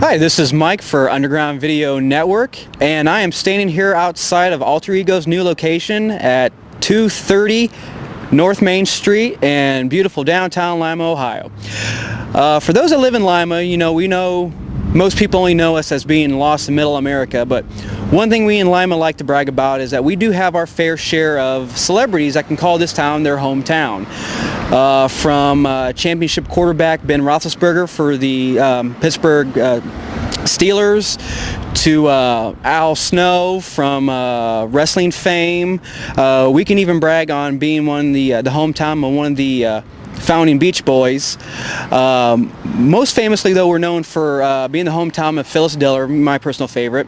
Hi, this is Mike for Underground Video Network, and I am standing here outside of Alter Ego's new location at 230 North Main Street in beautiful downtown Lima, Ohio. For those that live in Lima, we know most people only know us as being lost in Middle America, but one thing we in Lima like to brag about is that we do have our fair share of celebrities that can call this town their hometown. From championship quarterback Ben Roethlisberger for the Pittsburgh Steelers to Al Snow from wrestling fame. We can even brag on being the hometown of one of the founding Beach Boys. Most famously, though, we're known for being the hometown of Phyllis Diller, my personal favorite.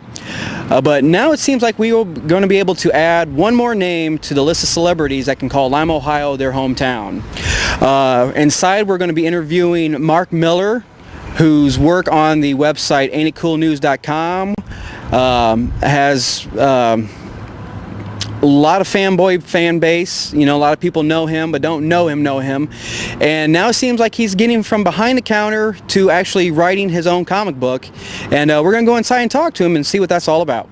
But now it seems like we are going to be able to add one more name to the list of celebrities that can call Lima, Ohio their hometown. Inside, we're going to be interviewing Mark Miller, whose work on the website ain'titcoolnews.com has a lot of fanboy fan base. A lot of people know him but don't know him. And now it seems like he's getting from behind the counter to actually writing his own comic book. And we're going to go inside and talk to him and see what that's all about.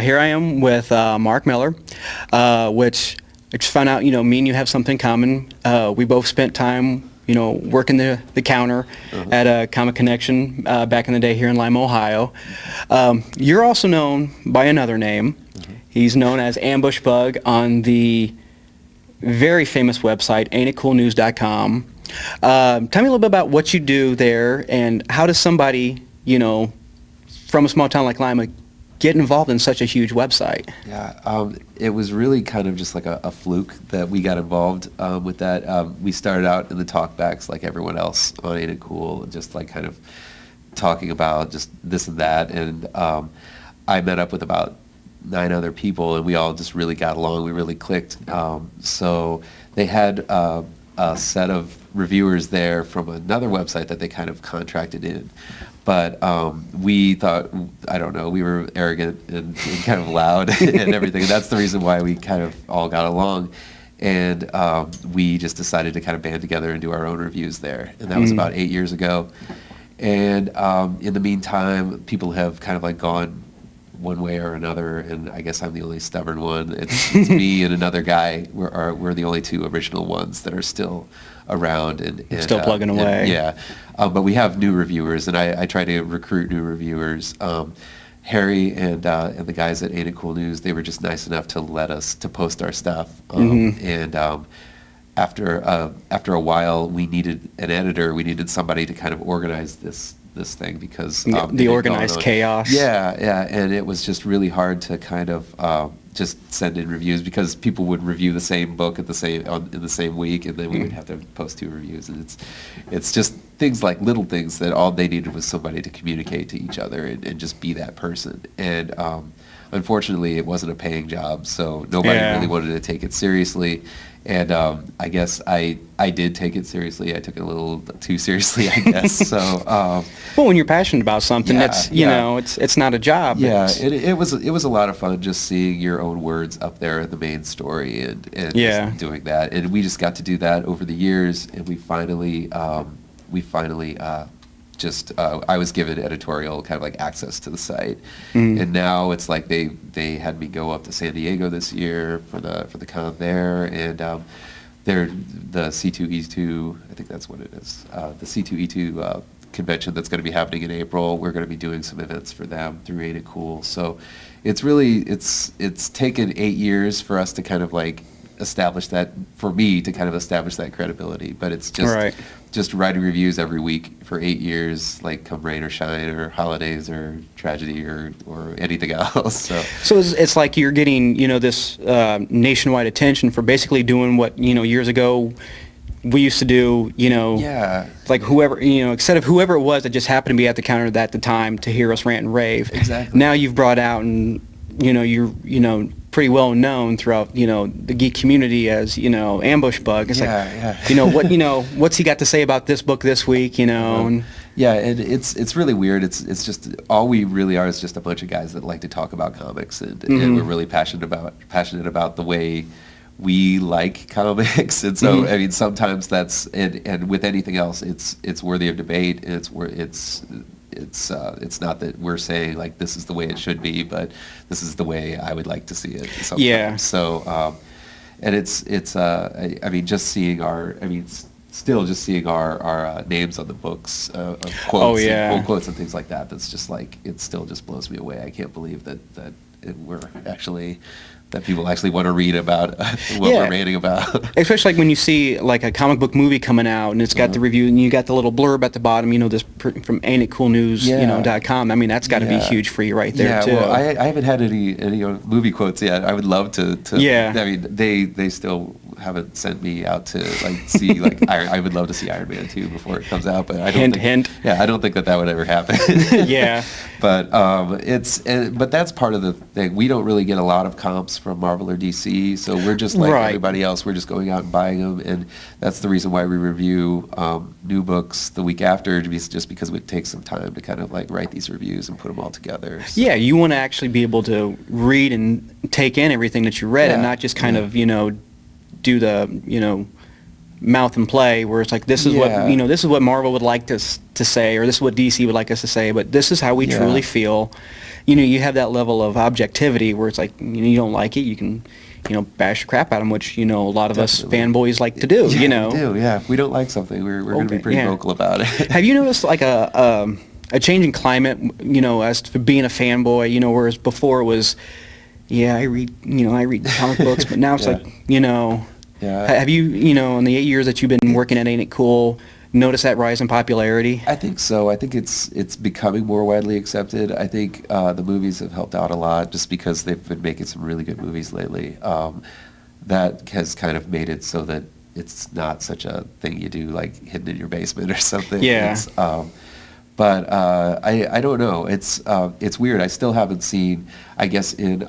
Here I am with Mark Miller, which I just found out, me and you have something in common. We both spent time working the counter at a Comic Connection back in the day here in Lima, Ohio. You're also known by another name. He's known as Ambush Bug on the very famous website, ain'titcoolnews.com. Tell me a little bit about what you do there, and how does somebody, from a small town like Lima, get involved in such a huge website? Yeah, it was really kind of just like a fluke that we got involved with that. We started out in the talkbacks like everyone else on Ain't It Cool, just like kind of talking about just this and that. And I met up with about 9 other people, and we all just really got along. We really clicked. So they had a set of reviewers there from another website that they kind of contracted in. But we thought, I don't know, we were arrogant and kind of loud and everything. And that's the reason why we kind of all got along. And we just decided to kind of band together and do our own reviews there. And that was about 8 years ago. And in the meantime, people have kind of like gone one way or another, and I guess I'm the only stubborn one. It's me and another guy. We're the only 2 original ones that are still around and still plugging away. Yeah, but we have new reviewers, and I try to recruit new reviewers. Harry and the guys at Ain't It Cool News, they were just nice enough to let us to post our stuff. And after a while, we needed an editor. We needed somebody to kind of organize this thing, because the organized chaos. Yeah, and it was just really hard to kind of just send in reviews, because people would review the same book in the same week, and then we would have to post 2 reviews. And it's just things like little things that all they needed was somebody to communicate to each other and just be that person. And unfortunately, it wasn't a paying job, so nobody really wanted to take it seriously. And I guess I did take it seriously. I took it a little too seriously, I guess. So well, when you're passioned about something, that's it's not a job. Yeah, it was a lot of fun just seeing your own words up there in the main story and just doing that. And we just got to do that over the years, and we finally I was given editorial kind of like access to the site, and now it's like they had me go up to San Diego this year for the con there, and they're the C2E2, I think that's what it is, the C2E2 convention that's going to be happening in April. We're going to be doing some events for them through Ain't It Cool. So it's really it's taken 8 years for us to kind of like establish that, for me to kind of establish that credibility. But it's just writing reviews every week for 8 years, like come rain or shine, or holidays or tragedy or anything else. So it's like you're getting this nationwide attention for basically doing what years ago we used to do. Like whoever instead of whoever it was that just happened to be at the counter at the time to hear us rant and rave. Exactly. Now you've brought out, and you're pretty well known throughout the geek community as Ambush Bug. It's what's he got to say about this book this week? And Yeah, and it's really weird. It's just all we really are is just a bunch of guys that like to talk about comics, and we're really passionate about the way we like comics, and so I mean sometimes that's and with anything else, it's worthy of debate. It's not that we're saying like this is the way it should be, but this is the way I would like to see it sometimes. Yeah. So and I mean just seeing still just seeing our names on the books of quotes, Oh, yeah. and quotes and things like that. That's just like it still just blows me away. I can't believe that people actually want to read about what Yeah. we're reading about. Especially like when you see like a comic book movie coming out and it's got the review and you got the little blurb at the bottom, this from Ain't It Cool News, Yeah. .com. I mean, that's got to be Yeah. huge for you right there Yeah, too. well, I haven't had any movie quotes yet. I would love to. Yeah. I mean, they still haven't sent me out to like see like I would love to see Iron Man 2 before it comes out, but I don't Hint. Yeah, I don't think that would ever happen. Yeah. But but that's part of the thing. We don't really get a lot of comps from Marvel or DC, so we're just like Right. everybody else. We're just going out and buying them, and that's the reason why we review new books the week after, just because it takes some time to kind of like write these reviews and put them all together. So. Yeah, you want to actually be able to read and take in everything that you read and Yeah. not just kind of, do the, mouth and play where it's like this is Yeah. what, this is what Marvel would like us to say, or this is what DC would like us to say, but this is how we Yeah. truly feel. You have that level of objectivity where it's like, you don't like it, you can, bash the crap out of them, which, a lot of us Definitely. fanboys like to do, We do, yeah. If we don't like something, we're going to be pretty yeah. vocal about it. Have you noticed like a change in climate, as to being a fanboy, whereas before it was, yeah, I read comic books, but now it's Yeah. like, Yeah. have you, in the 8 years that you've been working at Ain't It Cool, noticed that rise in popularity? I think so. I think it's becoming more widely accepted. I think the movies have helped out a lot just because they've been making some really good movies lately. That has kind of made it so that it's not such a thing you do like hidden in your basement or something. Yeah. But I don't know. It's weird. I still haven't seen. I guess in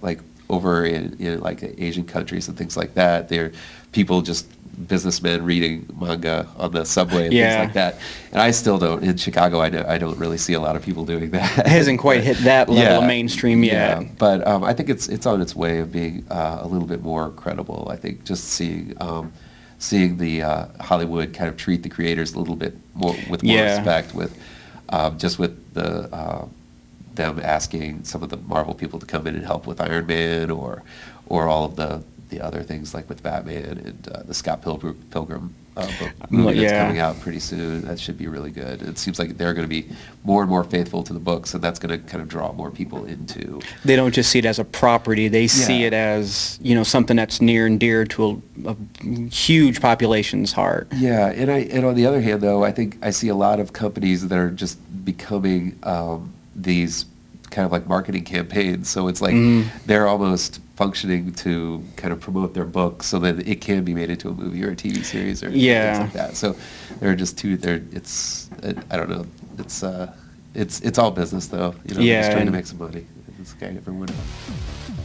like over in like Asian countries and things like that, there are people just businessmen reading manga on the subway and Yeah. things like that. And I still don't. In Chicago, I don't really see a lot of people doing that. It hasn't quite hit that level of mainstream yet. Yeah, but I think it's on its way of being a little bit more credible. I think just seeing the Hollywood kind of treat the creators a little bit more with more Yeah. respect, with just with the them asking some of the Marvel people to come in and help with Iron Man or all of the other things like with Batman and the Scott Pilgrim book movie that's Yeah. coming out pretty soon. That should be really good. It seems like they're going to be more and more faithful to the books, and that's going to kind of draw more people into. They don't just see it as a property; they see Yeah. it as something that's near and dear to a huge population's heart. Yeah, and on the other hand, though, I think I see a lot of companies that are just becoming these kind of like marketing campaigns. So it's like they're almost functioning to kind of promote their book so that it can be made into a movie or a TV series or Yeah. things like that. So they're just I don't know. It's all business though. They're Yeah, just trying to and- make some money. It's kind of everyone else.